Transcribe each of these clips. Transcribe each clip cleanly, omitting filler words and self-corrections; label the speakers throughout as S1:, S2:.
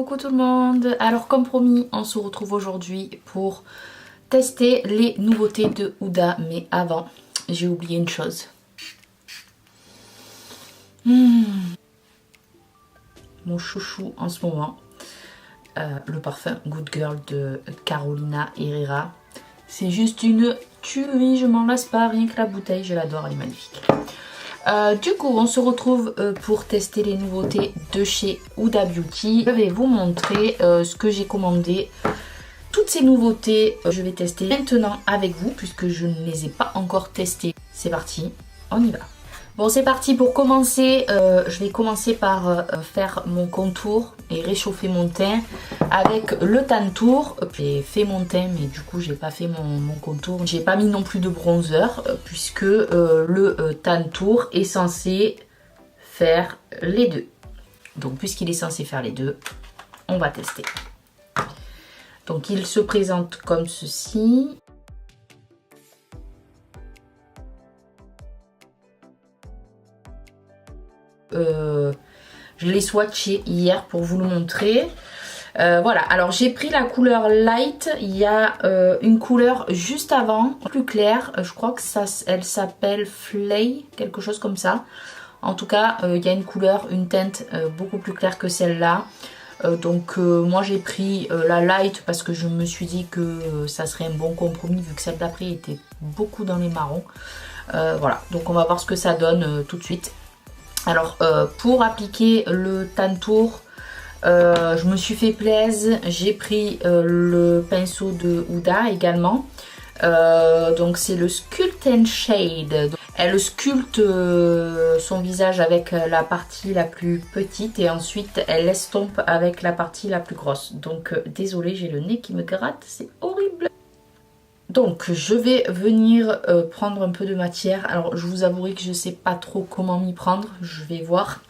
S1: Coucou tout le monde. Alors comme promis, on se retrouve aujourd'hui pour tester les nouveautés de Huda. Mais avant, j'ai oublié une chose. Mon chouchou en ce moment, le parfum Good Girl de Carolina Herrera. C'est juste une tuerie, je m'en lasse pas, rien que la bouteille, je l'adore, elle est magnifique. Du coup, on se retrouve pour tester les nouveautés de chez Huda Beauty. Je vais vous montrer ce que j'ai commandé. Toutes ces nouveautés, je vais tester maintenant avec vous puisque je ne les ai pas encore testées. C'est parti, on y va. Bon, c'est parti pour commencer. Je vais commencer par faire mon contour et réchauffer mon teint avec le Tantour. J'ai fait mon teint, mais du coup, j'ai pas fait mon contour. J'ai pas mis non plus de bronzer puisque le Tantour est censé faire les deux. Donc, puisqu'il est censé faire les deux, on va tester. Donc, il se présente comme ceci. Je l'ai swatché hier pour vous le montrer. Voilà, alors j'ai pris la couleur light. Il y a une couleur juste avant, plus claire. Je crois que elle s'appelle Flay, quelque chose comme ça. En tout cas, il y a une couleur, une teinte beaucoup plus claire que celle-là. Donc moi j'ai pris la light parce que je me suis dit que ça serait un bon compromis vu que celle d'après était beaucoup dans les marrons. Voilà, donc on va voir ce que ça donne tout de suite. Alors pour appliquer le Tantour, je me suis fait plaisir, j'ai pris le pinceau de Huda également. Donc c'est le Sculpt and Shade. Elle sculpte son visage avec la partie la plus petite et ensuite elle l'estompe avec la partie la plus grosse. Donc désolée, j'ai le nez qui me gratte, c'est horrible. Donc je vais venir prendre un peu de matière. Alors je vous avouerai que je sais pas trop comment m'y prendre. Je vais voir.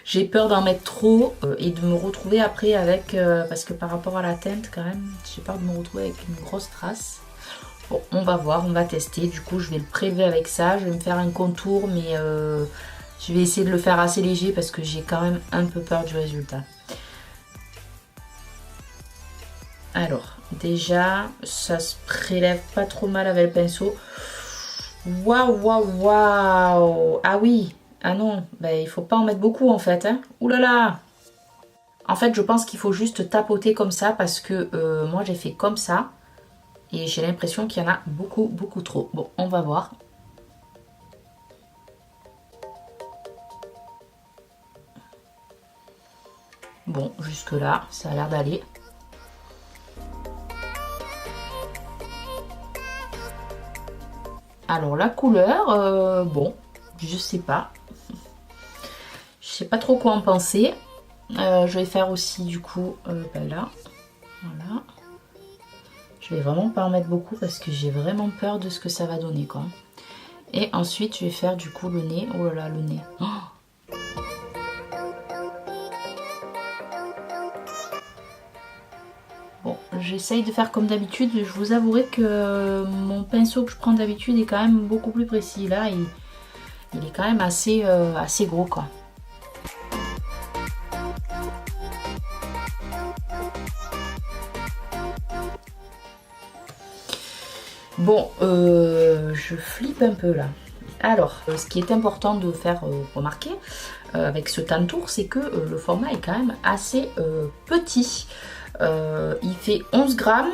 S1: J'ai peur d'en mettre trop et de me retrouver après avec... parce que par rapport à la teinte quand même, j'ai peur de me retrouver avec une grosse trace. Bon, on va voir, on va tester. Du coup je vais le prélever avec ça. Je vais me faire un contour mais je vais essayer de le faire assez léger parce que j'ai quand même un peu peur du résultat. Alors, déjà, ça se prélève pas trop mal avec le pinceau. Waouh, waouh, waouh. Ah oui, ah non, ben, il faut pas en mettre beaucoup en fait. Hein. Ouh là là. En fait, je pense qu'il faut juste tapoter comme ça parce que moi, j'ai fait comme ça. Et j'ai l'impression qu'il y en a beaucoup, beaucoup trop. Bon, on va voir. Bon, jusque là, ça a l'air d'aller. Alors la couleur, bon, je sais pas. Je sais pas trop quoi en penser. Je vais faire aussi du coup, ben là, voilà. Je vais vraiment pas en mettre beaucoup parce que j'ai vraiment peur de ce que ça va donner quoi. Et ensuite je vais faire du coup le nez. Oh là là, le nez. Oh, bon, j'essaye de faire comme d'habitude. Je vous avouerai que mon pinceau que je prends d'habitude est quand même beaucoup plus précis. Là, il est quand même assez gros quoi. Bon, je flippe un peu là. Alors, ce qui est important de faire remarquer avec ce Tantour, c'est que le format est quand même assez petit. Il fait 11 grammes.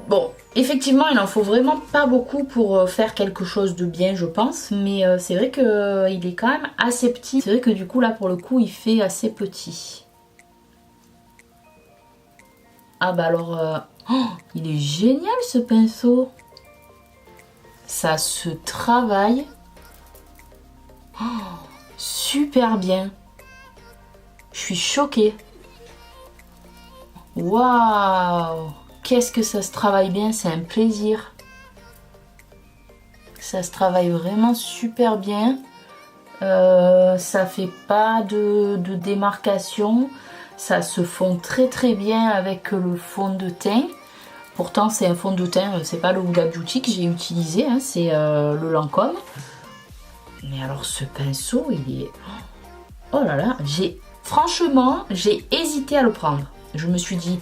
S1: Bon, effectivement, il en faut vraiment pas beaucoup pour faire quelque chose de bien, je pense. Mais c'est vrai qu'il est quand même assez petit. C'est vrai que du coup, là, pour le coup, il fait assez petit. Ah bah alors, oh, il est génial ce pinceau. Ça se travaille. Oh, super bien. Je suis choquée. Waouh! Qu'est-ce que ça se travaille bien, c'est un plaisir. Ça se travaille vraiment super bien. Ça fait pas de démarcation. Ça se fond très très bien avec le fond de teint. Pourtant c'est un fond de teint, c'est pas le Huda Beauty que j'ai utilisé, hein, c'est le Lancôme. Mais alors ce pinceau, il est... Oh là là, franchement, j'ai hésité hésité à le prendre. Je me suis dit,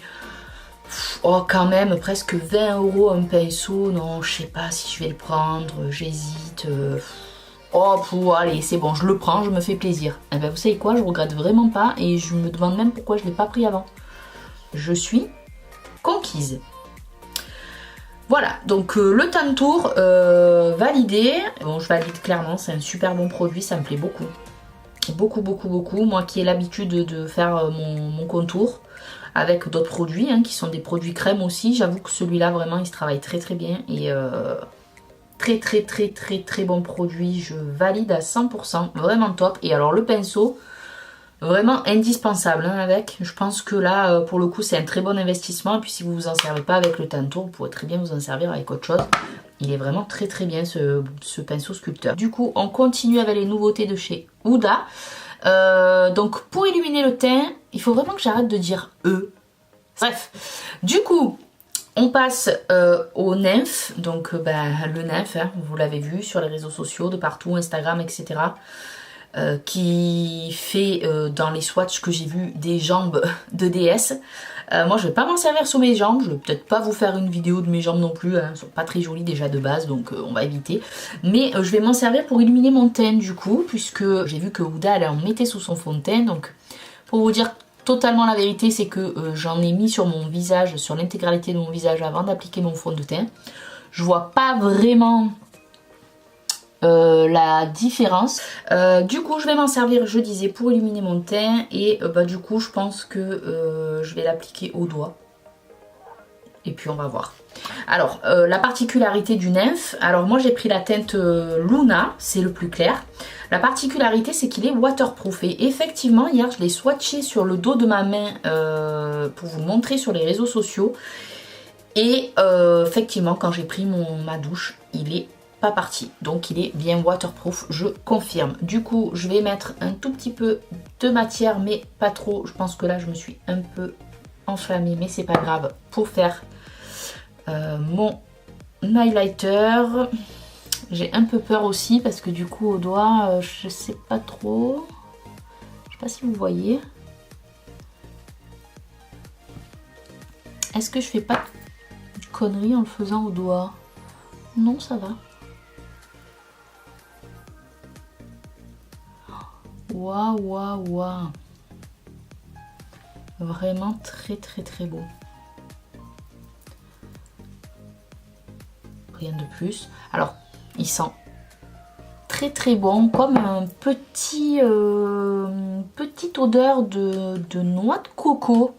S1: oh quand même, presque 20 € un pinceau, non, je sais pas si je vais le prendre, j'hésite. Oh, allez, c'est bon, je le prends, je me fais plaisir. Et ben vous savez quoi, je regrette vraiment pas et je me demande même pourquoi je l'ai pas pris avant. Je suis conquise. Voilà, donc le Tantour validé. Bon, je valide clairement, c'est un super bon produit, ça me plaît beaucoup. Beaucoup, beaucoup, beaucoup. Moi qui ai l'habitude de faire mon contour avec d'autres produits, hein, qui sont des produits crème aussi. J'avoue que celui-là, vraiment, il se travaille très très bien. Et très très très très très bon produit. Je valide à 100%. Vraiment top. Et alors le pinceau, vraiment indispensable hein, avec. Je pense que là, pour le coup, c'est un très bon investissement. Et puis si vous vous en servez pas avec le Tantour, vous pourrez très bien vous en servir avec autre chose. Il est vraiment très très bien ce pinceau sculpteur. Du coup, on continue avec les nouveautés de chez Huda. Donc pour illuminer le teint, il faut vraiment que j'arrête de dire E. Bref, du coup, on passe au nymphe. Donc le nymphe, hein, vous l'avez vu sur les réseaux sociaux, de partout, Instagram, etc. Qui fait dans les swatchs que j'ai vu des jambes de déesse. Moi je vais pas m'en servir sur mes jambes, je vais peut-être pas vous faire une vidéo de mes jambes non plus, hein. Elles sont pas très jolies déjà de base donc on va éviter. Mais je vais m'en servir pour illuminer mon teint du coup, puisque j'ai vu que Huda elle en mettait sous son fond de teint. Donc pour vous dire totalement la vérité, c'est que j'en ai mis sur mon visage, sur l'intégralité de mon visage avant d'appliquer mon fond de teint. Je vois pas vraiment la différence. Du coup je vais m'en servir, je disais, pour illuminer mon teint. Et du coup je pense que je vais l'appliquer au doigt. Et puis on va voir. Alors la particularité du nymphe, alors moi j'ai pris la teinte Luna, c'est le plus clair. La particularité c'est qu'il est waterproof. Et effectivement hier je l'ai swatché sur le dos de ma main pour vous le montrer sur les réseaux sociaux. Et effectivement quand j'ai pris ma douche, il est pas parti, donc il est bien waterproof, je confirme. Du coup je vais mettre un tout petit peu de matière mais pas trop. Je pense que là je me suis un peu enflammée mais c'est pas grave, pour faire mon highlighter. J'ai un peu peur aussi parce que du coup au doigt je sais pas trop, je sais pas si vous voyez. Est-ce que je fais pas de conneries en le faisant au doigt? Non, ça va. Waouh, waouh, waouh. Vraiment très très très beau. Rien de plus. Alors, il sent très très bon, comme un petit petite odeur de noix de coco.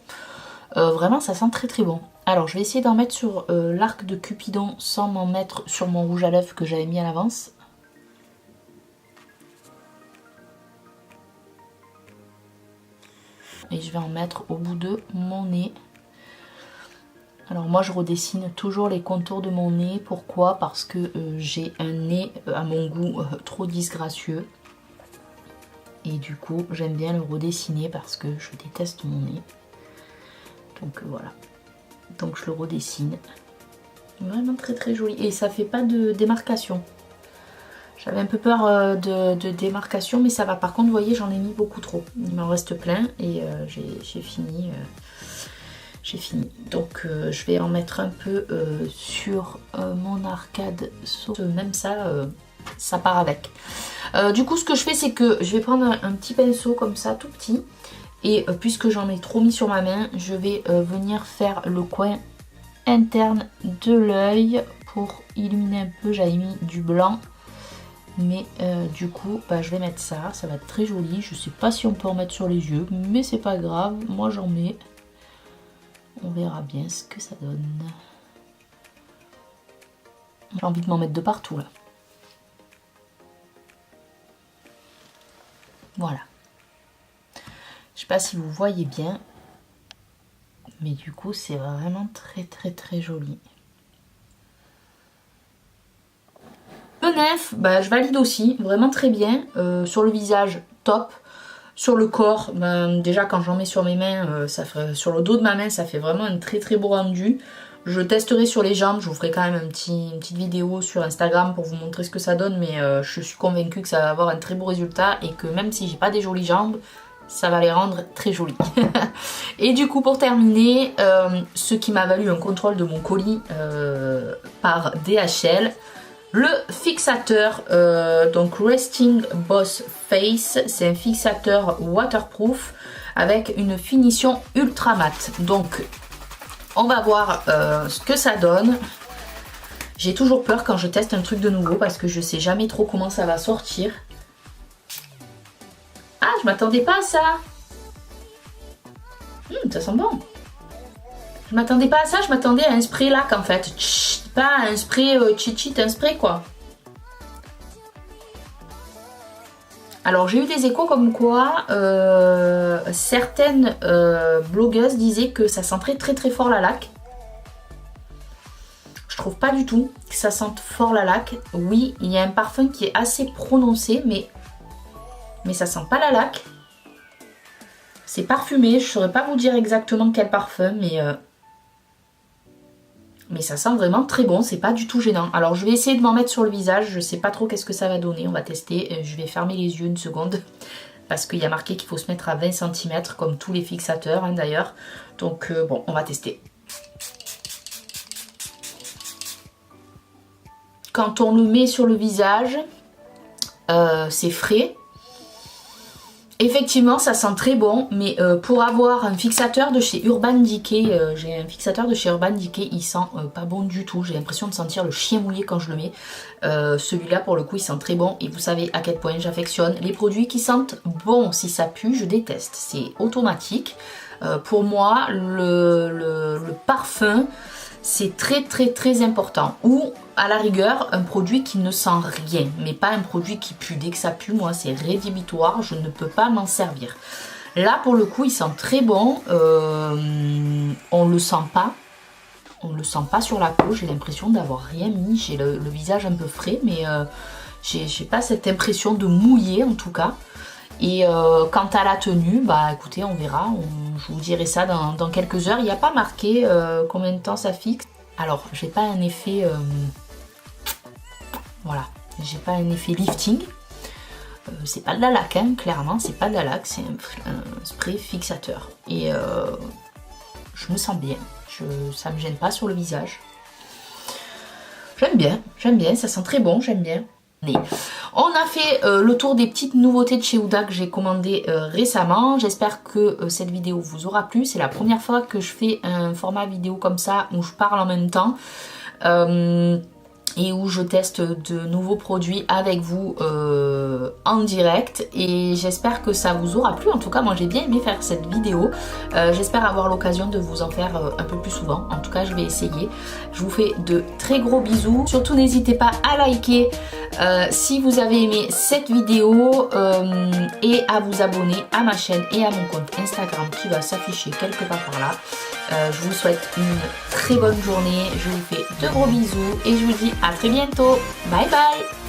S1: Vraiment, ça sent très très bon. Alors, je vais essayer d'en mettre sur l'arc de Cupidon sans m'en mettre sur mon rouge à lèvres que j'avais mis à l'avance. Et je vais en mettre au bout de mon nez. Alors moi je redessine toujours les contours de mon nez. Pourquoi? Parce que j'ai un nez à mon goût trop disgracieux. Et du coup j'aime bien le redessiner parce que je déteste mon nez. Donc voilà. Donc je le redessine. Vraiment très très joli. Et ça fait pas de démarcation. J'avais un peu peur de démarcation, mais ça va. Par contre, vous voyez, j'en ai mis beaucoup trop. Il m'en reste plein et j'ai fini. J'ai fini. Donc, je vais en mettre un peu sur mon arcade. Même ça, ça part avec. Du coup, ce que je fais, c'est que je vais prendre un petit pinceau comme ça, tout petit. Et puisque j'en ai trop mis sur ma main, je vais venir faire le coin interne de l'œil pour illuminer un peu. J'avais mis du blanc. Mais du coup je vais mettre ça, ça va être très joli. Je sais pas si on peut en mettre sur les yeux, mais c'est pas grave, moi j'en mets. On verra bien ce que ça donne. J'ai envie de m'en mettre de partout là. Voilà. Je sais pas si vous voyez bien, mais du coup c'est vraiment très très très joli. Le nymphe, je valide aussi, vraiment très bien. Sur le visage, top. Sur le corps, déjà quand j'en mets sur mes mains, sur le dos de ma main, ça fait vraiment un très très beau rendu. Je testerai sur les jambes, je vous ferai quand même une petite vidéo sur Instagram pour vous montrer ce que ça donne. Mais je suis convaincue que ça va avoir un très beau résultat et que même si j'ai pas des jolies jambes, ça va les rendre très jolis. Et du coup pour terminer, ce qui m'a valu un contrôle de mon colis par DHL, le fixateur, donc Resting Boss Face, c'est un fixateur waterproof avec une finition ultra mat. Donc on va voir ce que ça donne. J'ai toujours peur quand je teste un truc de nouveau parce que je sais jamais trop comment ça va sortir. Ah, je m'attendais pas à ça. Ça sent bon. Je m'attendais pas à ça, je m'attendais à un spray lac en fait. Chut, pas un spray cheat, un spray quoi. Alors j'ai eu des échos comme quoi certaines blogueuses disaient que ça sentait très fort la laque. Je trouve pas du tout que ça sente fort la laque. Oui, il y a un parfum qui est assez prononcé, mais ça sent pas la laque. C'est parfumé, je saurais pas vous dire exactement quel parfum, mais ça sent vraiment très bon, c'est pas du tout gênant. Alors je vais essayer de m'en mettre sur le visage, je sais pas trop qu'est-ce que ça va donner, on va tester. Je vais fermer les yeux une seconde, parce qu'il y a marqué qu'il faut se mettre à 20 cm, comme tous les fixateurs hein, d'ailleurs. Donc bon, on va tester. Quand on le met sur le visage, c'est frais. Effectivement, ça sent très bon, mais pour avoir un fixateur de chez Urban Decay, j'ai un fixateur de chez Urban Decay, il sent pas bon du tout. J'ai l'impression de sentir le chien mouillé quand je le mets. Celui-là, pour le coup, il sent très bon. Et vous savez à quel point j'affectionne les produits qui sentent bon. Si ça pue, je déteste. C'est automatique. Pour moi, le parfum, c'est très important. Ou à la rigueur, un produit qui ne sent rien, mais pas un produit qui pue. Dès que ça pue, moi, c'est rédhibitoire, je ne peux pas m'en servir. Là, pour le coup, il sent très bon. On le sent pas. On le sent pas sur la peau. J'ai l'impression d'avoir rien mis. J'ai le visage un peu frais, mais j'ai pas cette impression de mouiller en tout cas. Et quant à la tenue, bah écoutez, on verra. Je vous dirai ça dans quelques heures. Il n'y a pas marqué combien de temps ça fixe. Alors, j'ai pas un effet... voilà, j'ai pas un effet lifting. C'est pas de la laque, hein, clairement, c'est pas de la laque, c'est un spray fixateur. Et je me sens bien, ça me gêne pas sur le visage. J'aime bien, ça sent très bon, j'aime bien. On a fait le tour des petites nouveautés de chez Huda que j'ai commandées récemment. J'espère que cette vidéo vous aura plu. C'est la première fois que je fais un format vidéo comme ça où je parle en même temps. Et où je teste de nouveaux produits avec vous en direct, et j'espère que ça vous aura plu. En tout cas, moi j'ai bien aimé faire cette vidéo. J'espère avoir l'occasion de vous en faire un peu plus souvent. En tout cas, je vais essayer. Je vous fais de très gros bisous. Surtout, n'hésitez pas à liker si vous avez aimé cette vidéo et à vous abonner à ma chaîne et à mon compte Instagram qui va s'afficher quelque part par là. Je vous souhaite une très bonne journée, je vous fais de gros bisous et je vous dis à très bientôt. Bye bye.